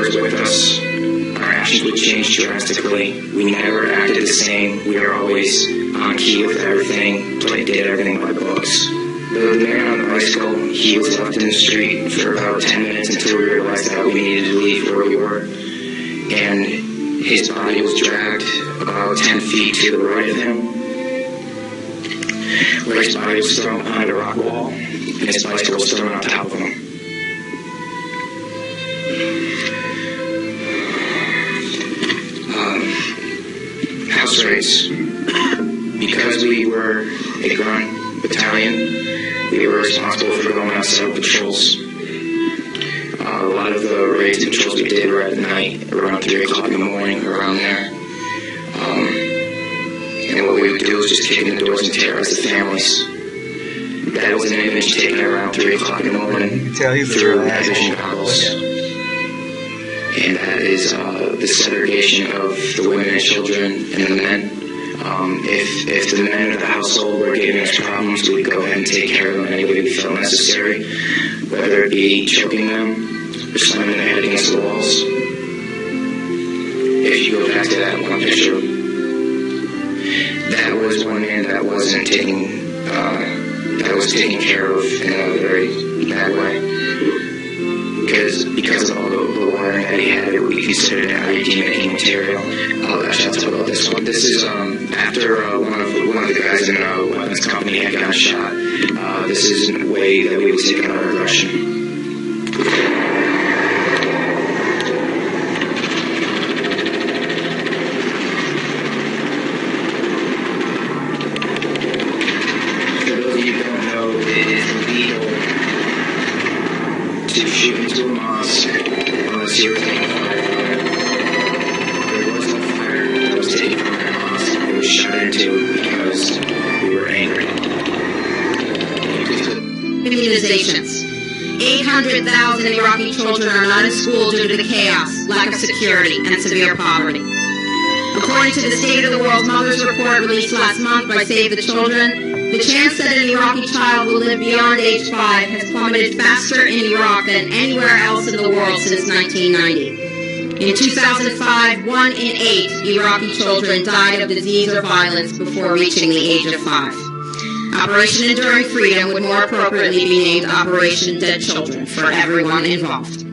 was with us, our actions would change drastically. We never acted the same. We were always on key with everything, did everything by the books. The man on the bicycle, he was left in the street for about 10 minutes until we realized that we needed to leave where we were. And his body was dragged about 10 feet to the right of him, where his body was thrown behind a rock wall, and his bicycle was thrown on top of him. House raids. Because we were a grunt battalion, we were responsible for going outside patrols. A lot of the raids and patrols we did were at night, around 3 o'clock in the morning, around there. And what we would do was just kick in the doors and terrorize the families. That was an image taken around 3 o'clock in the morning through night vision goggles. And that is the segregation of the women and children and the men. If the men of the household were giving us problems, we'd go ahead and take care of them any way we felt necessary, whether it be choking them or slamming their head against the walls. If you go back to that one picture, that was one man that wasn't taking, that was taken care of in a very bad way. Because of all the wiring that he had, we considered it heavy demaking material. Actually, I'll talk about this one. This is after one of the guys in a weapons company had gotten shot. This is a way that we would take out our aggression. To shoot into a mosque unless you were taking fire from it. There was no fire that was taken from that mosque. It was shot into because we were angry. Immunizations. 800,000 Iraqi children are not in school due to the chaos, lack of security, and severe poverty. According to the State of the World's Mothers Report released last month by Save the Children, the chance that an Iraqi child will live beyond age 5 has plummeted faster in Iraq than anywhere else in the world since 1990. In 2005, 1 in 8 Iraqi children died of disease or violence before reaching the age of 5. Operation Enduring Freedom would more appropriately be named Operation Dead Children for everyone involved.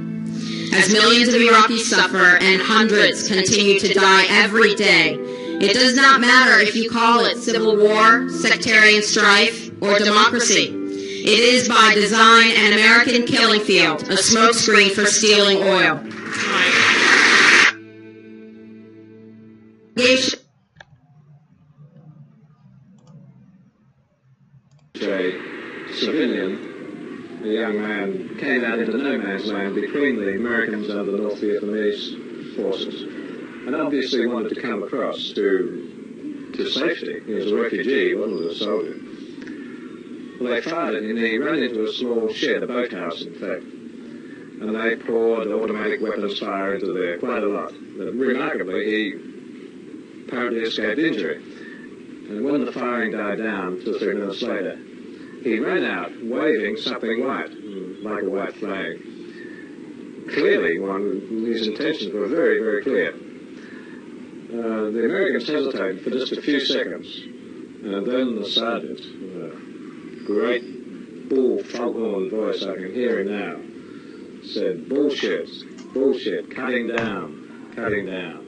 As millions of Iraqis suffer and hundreds continue to die every day, it does not matter if you call it civil war, sectarian strife, or democracy. It is by design an American killing field, a smokescreen for stealing oil. A civilian, a young man, came out into no man's land between the Americans and the North Vietnamese forces, and obviously wanted to come across to safety. He was a refugee, he wasn't a soldier. Well, they fired him, and he ran into a small shed, a boathouse, in fact, and they poured automatic weapons fire into there, quite a lot. But remarkably, he apparently escaped injury. And when the firing died down, 2 or 3 minutes later, he ran out waving something white, like a white flag. Clearly, his intentions were very, very clear. The Americans hesitated for just a few seconds, and then the sergeant, great bull foghorn voice, I can hear him now, said, "Bullshit, bullshit, cutting down, cutting down."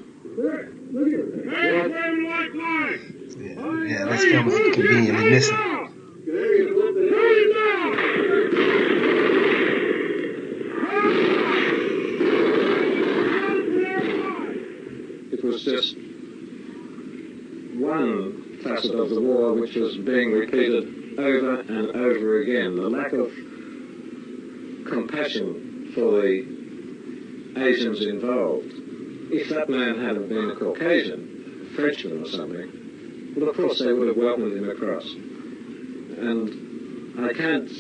Yeah, that's kind of conveniently missing. It was just one facet of the war which was being repeated over and over again. The lack of compassion for the Asians involved. If that man hadn't been a Caucasian, a Frenchman or something, well, of course they would have welcomed him across. And I can't,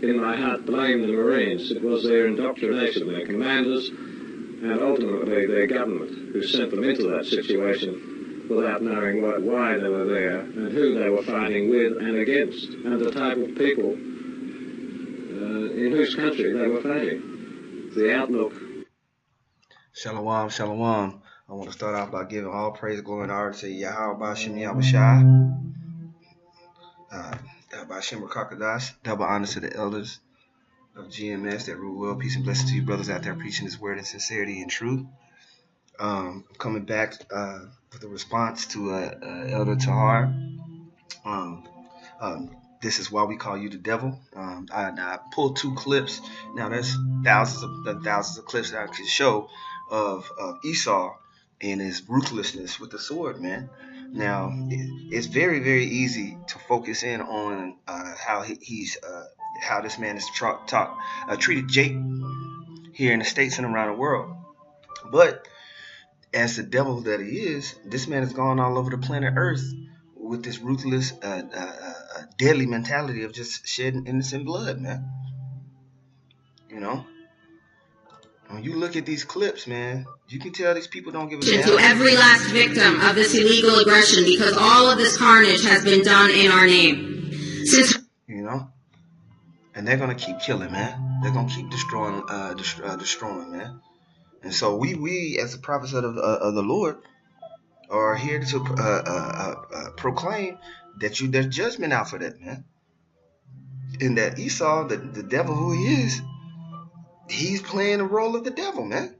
in my heart, blame the Marines. It was their indoctrination, their commanders, and ultimately their government, who sent them into that situation without knowing why they were there and who they were fighting with and against, and the type of people in whose country they were fighting. The outlook. Shalom, shalom. I want to start off by giving all praise, glory, and honor to Yahweh Bashim Yahushai, Bashim Rakakadash. Double honor to the elders of GMS that rule well. Peace and blessings to you brothers out there preaching His word in sincerity and truth. Coming back with a response to Elder Tahar. This is why we call you the devil. I pulled 2 clips. Now there's thousands of clips that I could show of Esau and his ruthlessness with the sword, man. Now it's very, very easy to focus in on how how this man is treated Jake here in the States and around the world. But as the devil that he is, this man has gone all over the planet Earth with this ruthless, deadly mentality of just shedding innocent blood, man. You know, when you look at these clips, man, you can tell these people don't give a damn. To every last victim of this illegal aggression, because all of this carnage has been done in our name. You know, and they're gonna keep killing, man. They're gonna keep destroying, man. And so we as the prophets of the Lord are here to proclaim that there's judgment out for that, man. And that Esau, the devil who he is, he's playing the role of the devil, man.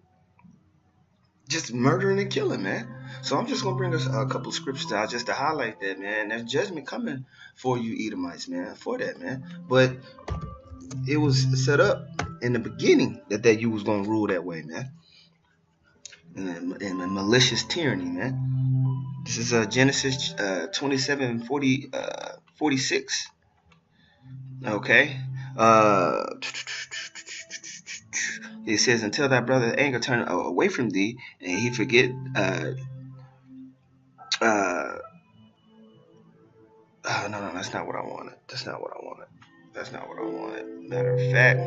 Just murdering and killing, man. So I'm just going to bring us a couple of scriptures out just to highlight that, man. There's judgment coming for you Edomites, man, for that, man. But it was set up in the beginning that you was going to rule that way, man. And malicious tyranny, man. This is Genesis 27:46. Okay. It says, until thy brother's anger turn away from thee, and he forget. No, that's not what I wanted. Matter of fact.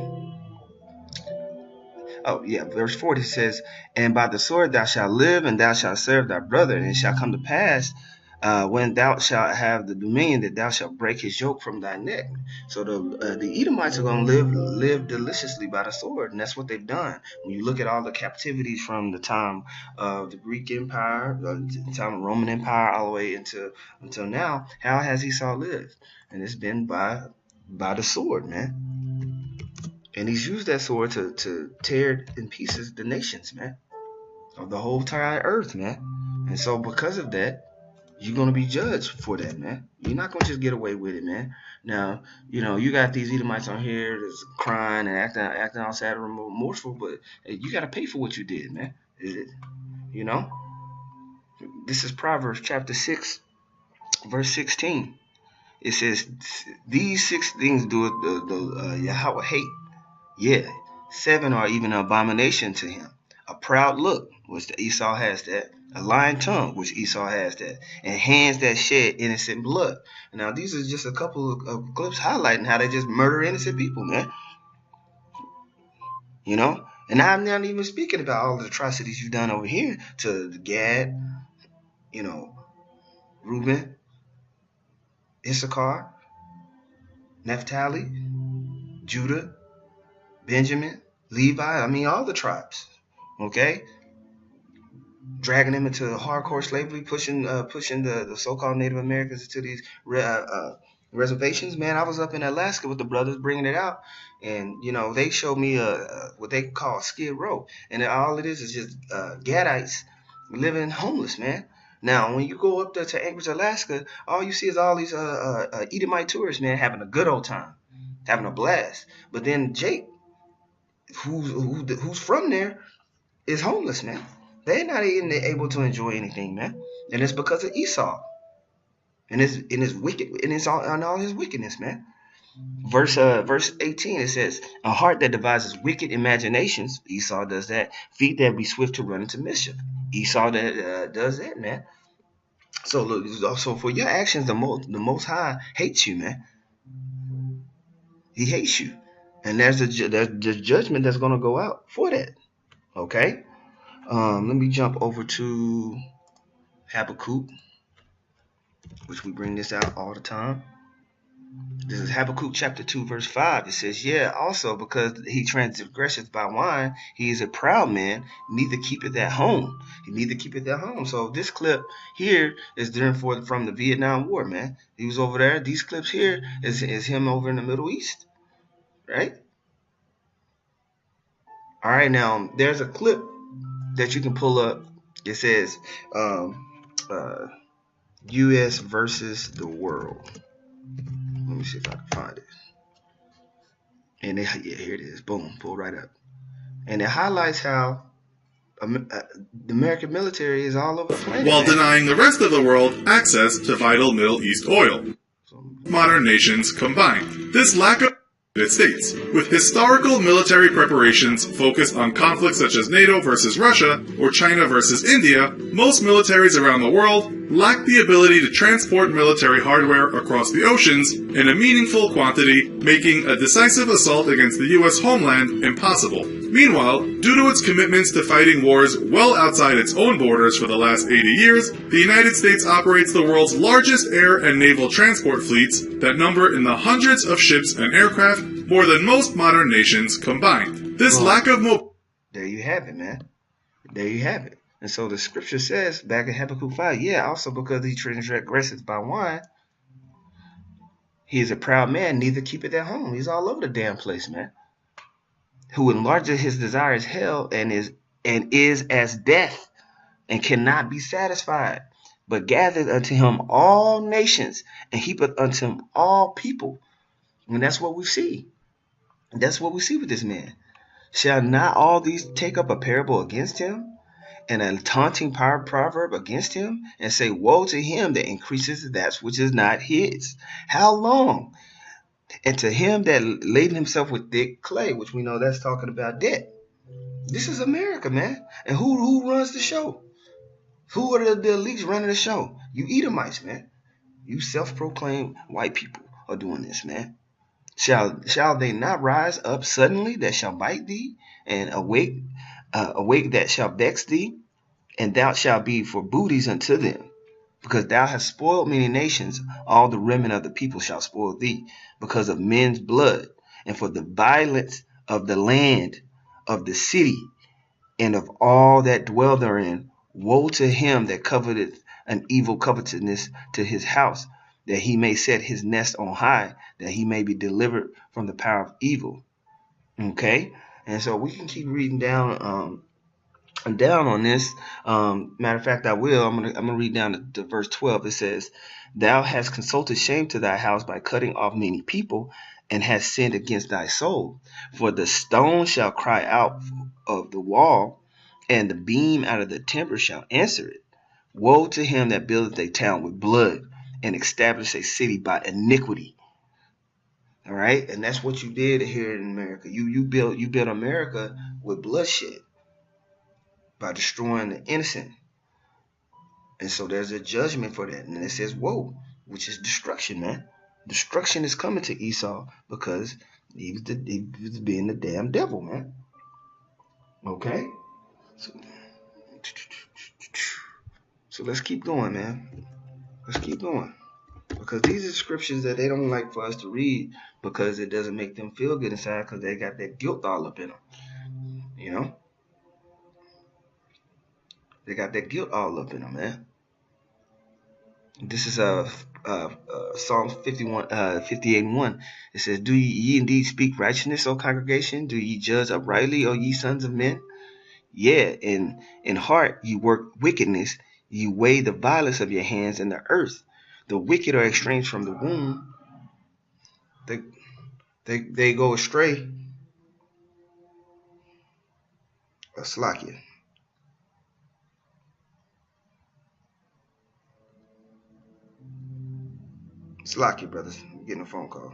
Oh, yeah, verse 40 says, and by the sword thou shalt live, and thou shalt serve thy brother, and it shall come to pass, when thou shalt have the dominion, that thou shalt break his yoke from thy neck. So the Edomites are going to live deliciously by the sword, and that's what they've done. When you look at all the captivities from the time of the Greek Empire, the time of the Roman Empire, all the way until now, how has Esau lived? And it's been by the sword, man. And he's used that sword to tear in pieces the nations, man, of the whole entire earth, man. And so because of that, you're going to be judged for that, man. You're not going to just get away with it, man. Now, you got these Edomites on here that's crying and acting all sad and remorseful, but you got to pay for what you did, man. This is Proverbs chapter 6, verse 16. It says, these 6 things doeth the Yahweh hate. Yeah, 7 are even an abomination to him. A proud look, which Esau has that. A lying tongue, which Esau has that. And hands that shed innocent blood. Now, these are just a couple of clips highlighting how they just murder innocent people, man. And I'm not even speaking about all the atrocities you've done over here to Gad, Reuben, Issachar, Naphtali, Judah, Benjamin, Levi, all the tribes, okay? Dragging them into hardcore slavery, pushing the so-called Native Americans into these reservations. Man, I was up in Alaska with the brothers bringing it out, and, they showed me what they call Skid Row, and all it is just Gadites living homeless, man. Now, when you go up there to Anchorage, Alaska, all you see is all these Edomite tourists, man, having a good old time, having a blast. But then Jake, who's from there, is homeless, man. They're not even able to enjoy anything, man. And it's because of Esau and his wicked and all his wickedness, man. Verse 18, it says, a heart that devises wicked imaginations, Esau does that. Feet that be swift to run into mischief, Esau that does that, man. So look, so for your actions, the Most High hates you, man. He hates you. And there's the judgment that's going to go out for that. Okay? Let me jump over to Habakkuk, which we bring this out all the time. This is Habakkuk chapter 2, verse 5. It says, yeah, also because he transgresseth by wine, he is a proud man, neither keepeth at home. He neither keepeth at home. So this clip here is from the Vietnam War, man. He was over there. These clips here is him over in the Middle East, right? All right, now there's a clip that you can pull up. It says U.S. versus the world. Let me see if I can find it. And here it is. Boom, pull right up. And it highlights how the American military is all over the planet. While denying the rest of the world access to vital Middle East oil. Modern nations combined. This lack of United States, with historical military preparations focused on conflicts such as NATO versus Russia or China versus India, most militaries around the world lack the ability to transport military hardware across the oceans in a meaningful quantity, making a decisive assault against the U.S. homeland impossible. Meanwhile, due to its commitments to fighting wars well outside its own borders for the last 80 years, the United States operates the world's largest air and naval transport fleets that number in the hundreds of ships and aircraft, more than most modern nations combined. This lack of There you have it, man. There you have it. And so the scripture says back in Habakkuk 5, yeah, also because he transgresseth by wine, he is a proud man, neither keepeth at home. He's all over the damn place, man. Who enlargeth his desires hell and is as death, and cannot be satisfied, but gathereth unto him all nations, and heapeth unto him all people. And that's what we see. That's what we see with this man. Shall not all these take up a parable against him, and a taunting proverb against him, and say, woe to him that increases that which is not his? How long? And to him that laden himself with thick clay, which we know that's talking about debt. This is America, man. And who runs the show? Who are the elites running the show? You Edomites, man. You self-proclaimed white people are doing this, man. Shall they not rise up suddenly that shall bite thee, and awake that shall vex thee, and thou shalt be for booties unto them? Because thou hast spoiled many nations, all the remnant of the people shall spoil thee, because of men's blood, and for the violence of the land, of the city, and of all that dwell therein. Woe to him that coveteth an evil covetousness to his house, that he may set his nest on high, that he may be delivered from the power of evil. Okay? And so we can keep reading down on this. Matter of fact, I will. I'm gonna read down to verse 12. It says, thou hast consulted shame to thy house by cutting off many people, and hast sinned against thy soul. For the stone shall cry out of the wall, and the beam out of the timber shall answer it. Woe to him that buildeth a town with blood, and establish a city by iniquity. All right, and that's what you did here in America. You built America with bloodshed, by destroying the innocent. And so there's a judgment for that. And it says, woe, which is destruction, man. Destruction is coming to Esau because he was being the damn devil, man. Okay? So let's keep going, man. Let's keep going. Because these are scriptures that they don't like for us to read because it doesn't make them feel good inside because they got that guilt all up in them. You know? They got that guilt all up in them, man. This is Psalm 58:1. It says, do ye indeed speak righteousness, O congregation? Do ye judge uprightly, O ye sons of men? Yeah, in heart ye work wickedness. Ye weigh the violence of your hands in the earth. The wicked are estranged from the womb. They go astray. Slakia. Slakia, brothers. I'm getting a phone call.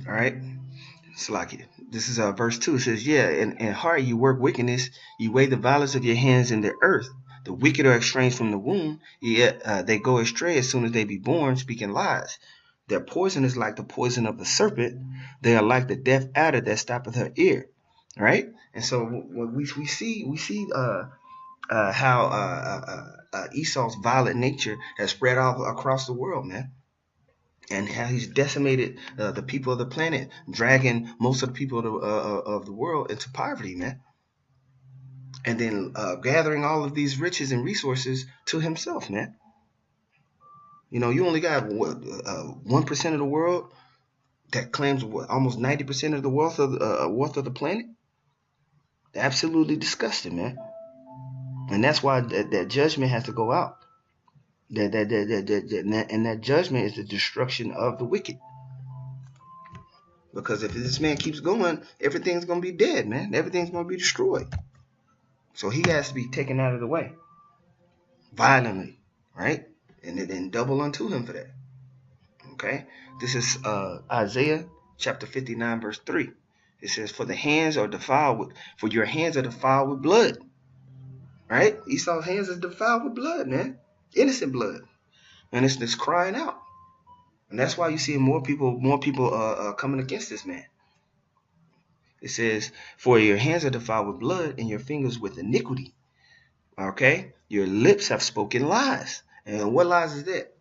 All right. Slakia. This is verse 2. It says, yeah, in heart you work wickedness. You weigh the violence of your hands in the earth. The wicked are estranged from the womb. Yet they go astray as soon as they be born, speaking lies. Their poison is like the poison of the serpent. They are like the deaf adder that stoppeth her ear. right? And so when we see how Esau's violent nature has spread all across the world, man, and how he's decimated the people of the planet, dragging most of the people of the world into poverty, man, and then gathering all of these riches and resources to himself, man. You know, you only got 1% of the world that claims almost 90% of the wealth of the planet. Absolutely disgusting, man. And that's why that judgment has to go out. And that judgment is the destruction of the wicked. Because if this man keeps going, everything's going to be dead, man. Everything's going to be destroyed. So he has to be taken out of the way violently, right? And then double unto him for that. Okay? This is Isaiah chapter 59, verse 3. It says, for your hands are defiled with blood. Right? Esau's hands is defiled with blood, man. Innocent blood. And it's just crying out. And that's why you see more people coming against this man. It says, for your hands are defiled with blood and your fingers with iniquity. Okay? Your lips have spoken lies. And what lies is that?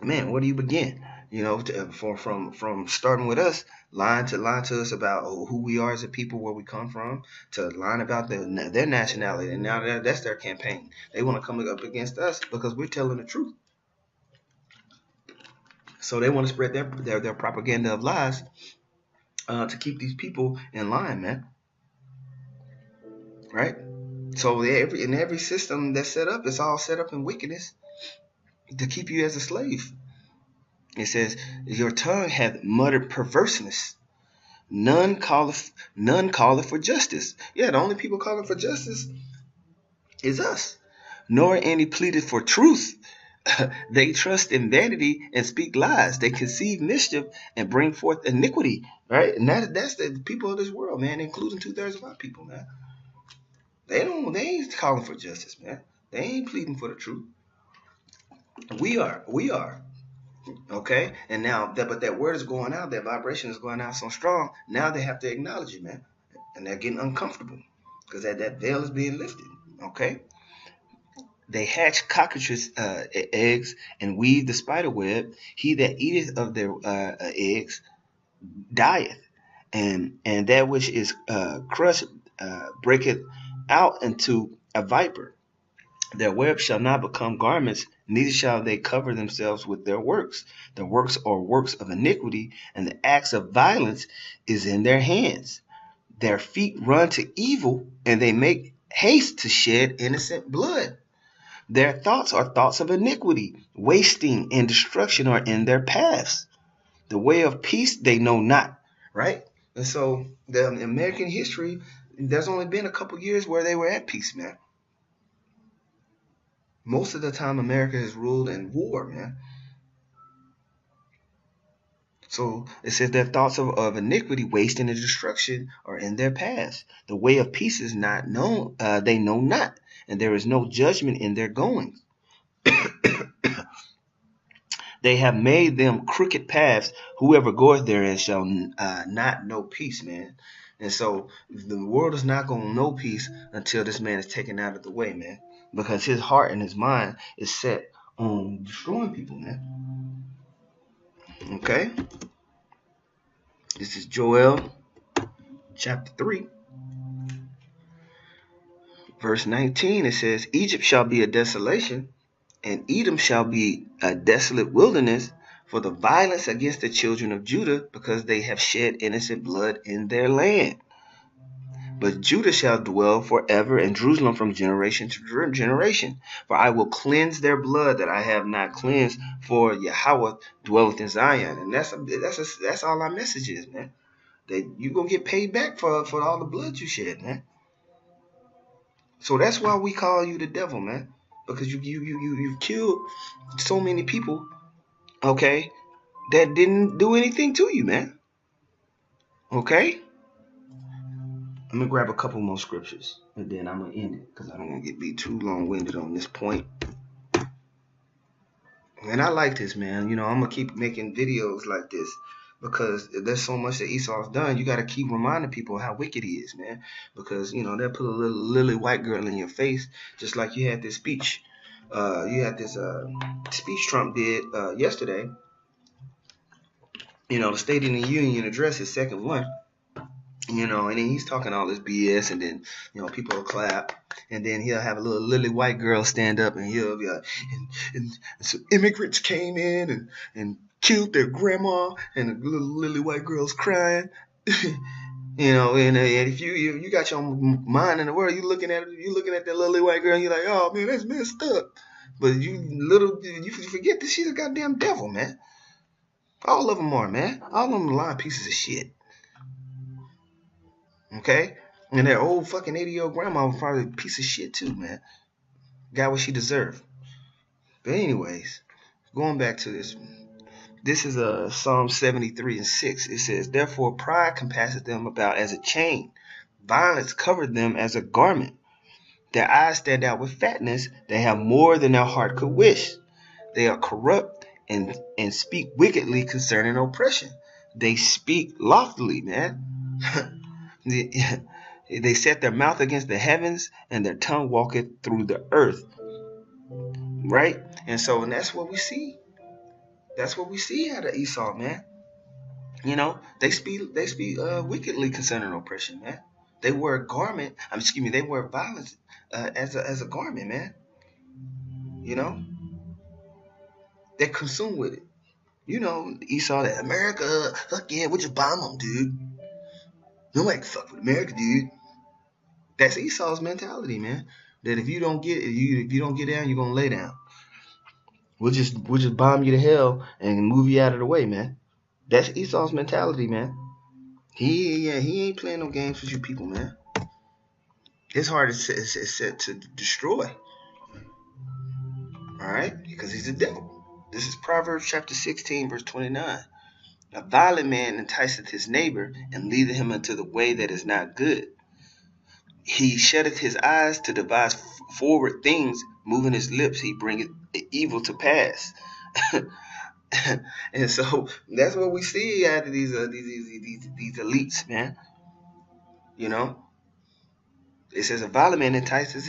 Man, where do you begin? You know, from starting with us, lying to us about who we are as a people, where we come from, to lying about their nationality. And now that's their campaign. They want to come up against us because we're telling the truth. So they want to spread their propaganda of lies to keep these people in line, man. Right? So in every system that's set up, it's all set up in wickedness to keep you as a slave. It says, your tongue hath muttered perverseness. None calleth for justice. Yeah, the only people calling for justice is us. Nor any pleaded for truth. They trust in vanity and speak lies. They conceive mischief and bring forth iniquity. Right? And that's the people of this world, man, including 2/3 of our people, man. They ain't calling for justice, man. They ain't pleading for the truth. We are. Okay, and now that word is going out, that vibration is going out so strong. Now they have to acknowledge it, man, and they're getting uncomfortable because that veil is being lifted. Okay, they hatch cockroaches' eggs and weave the spider web. He that eateth of their eggs dieth, and that which is crushed breaketh out into a viper. Their web shall not become garments, neither shall they cover themselves with their works. The works are works of iniquity, and the acts of violence is in their hands. Their feet run to evil, and they make haste to shed innocent blood. Their thoughts are thoughts of iniquity. Wasting and destruction are in their paths. The way of peace they know not. Right? And so the American history, there's only been a couple years where they were at peace, man. Most of the time, America is ruled in war, man. So it says their thoughts of iniquity, wasting, and destruction are in their paths. The way of peace is not known; they know not, and there is no judgment in their goings. They have made them crooked paths. Whoever goeth therein shall not know peace, man. And so the world is not going to know peace until this man is taken out of the way, man. Because his heart and his mind is set on destroying people, man. Okay? This is Joel chapter 3. Verse 19, it says, Egypt shall be a desolation, and Edom shall be a desolate wilderness for the violence against the children of Judah, because they have shed innocent blood in their land. But Judah shall dwell forever, and Jerusalem from generation to generation. For I will cleanse their blood that I have not cleansed, for Yahweh dwelleth in Zion. And that's all our message is, man. That you're going to get paid back for all the blood you shed, man. So that's why we call you the devil, man. Because you've killed so many people, okay, that didn't do anything to you, man. Okay? Let me grab a couple more scriptures, and then I'm going to end it, because I don't want to be too long-winded on this point. And I like this, man. You know, I'm going to keep making videos like this because there's so much that Esau's done. You got to keep reminding people how wicked he is, man. Because, you know, they'll put a little lily white girl in your face, just like you had this speech. You had this speech Trump did yesterday. You know, the State of the Union address, his second one. You know, and then he's talking all this BS, and then, you know, people will clap, and then he'll have a little lily white girl stand up, and he'll be like, and some immigrants came in and killed their grandma, and the little lily white girl's crying. You know, and if you got your mind in the world, you looking at that lily white girl, and you're like, oh man, that's messed up. But you forget that she's a goddamn devil, man. All of them are, man. All of them are lying pieces of shit. Okay? And that old fucking 80-year-old grandma was probably a piece of shit too, man. Got what she deserved. But anyways, going back to this. This is Psalm 73:6. It says, therefore pride compasseth them about as a chain. Violence covered them as a garment. Their eyes stand out with fatness. They have more than their heart could wish. They are corrupt and speak wickedly concerning oppression. They speak loftily, man. They set their mouth against the heavens, and their tongue walketh through the earth. Right? And so, and that's what we see. That's what we see out of Esau, man. You know, they speak wickedly concerning oppression, man. They wear a garment. They wear violence as a garment, man. You know, they're consumed with it. You know, Esau, that America, fuck yeah, we just bomb them, dude. Nobody can fuck with America, dude. That's Esau's mentality, man. That if you don't get down, you're gonna lay down. We'll just bomb you to hell and move you out of the way, man. That's Esau's mentality, man. He ain't playing no games with you people, man. His heart is set to destroy. All right, because he's a devil. This is Proverbs chapter 16, verse 29. A violent man enticeth his neighbor and leadeth him into the way that is not good. He shutteth his eyes to devise forward things, moving his lips, he bringeth evil to pass. And so that's what we see out of these elites, man. You know, it says a violent man entices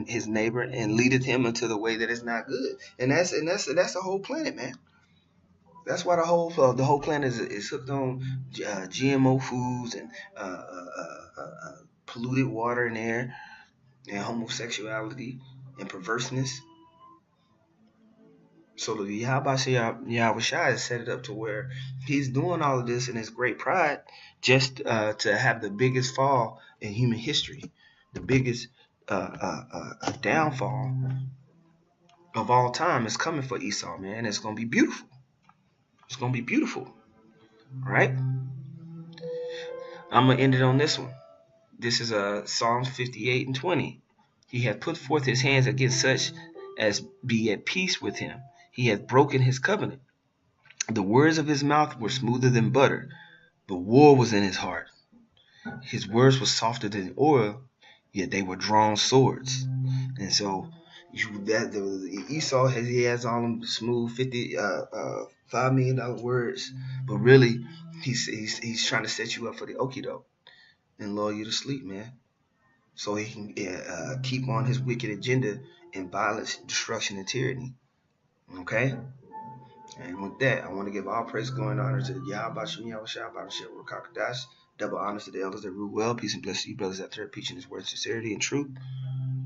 his neighbor and leadeth him into the way that is not good. And that's the whole planet, man. That's why the whole planet is hooked on GMO foods and polluted water and air, and homosexuality and perverseness. So the Yahweh Shai has set it up to where he's doing all of this in his great pride just to have the biggest fall in human history, the biggest downfall of all time is coming for Esau, man. It's going to be beautiful. It's going to be beautiful. All right? I'm going to end it on this one. This is Psalms 58:20. He hath put forth his hands against such as be at peace with him. He hath broken his covenant. The words of his mouth were smoother than butter. The war was in his heart. His words were softer than oil, yet they were drawn swords. And so Esau has all them smooth $5 million words, but really he's trying to set you up for the okie doke and lull you to sleep, man. So he can keep on his wicked agenda and violence, destruction, and tyranny. Okay? And with that, I want to give all praise, glory, and honor to Yahweh Shem Yahweh Shai, Bible Shep, Rakakadash. Double honors to the elders that rule well. Peace and blessings to you, brothers out there, preaching his word, sincerity, and truth.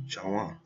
Shalom.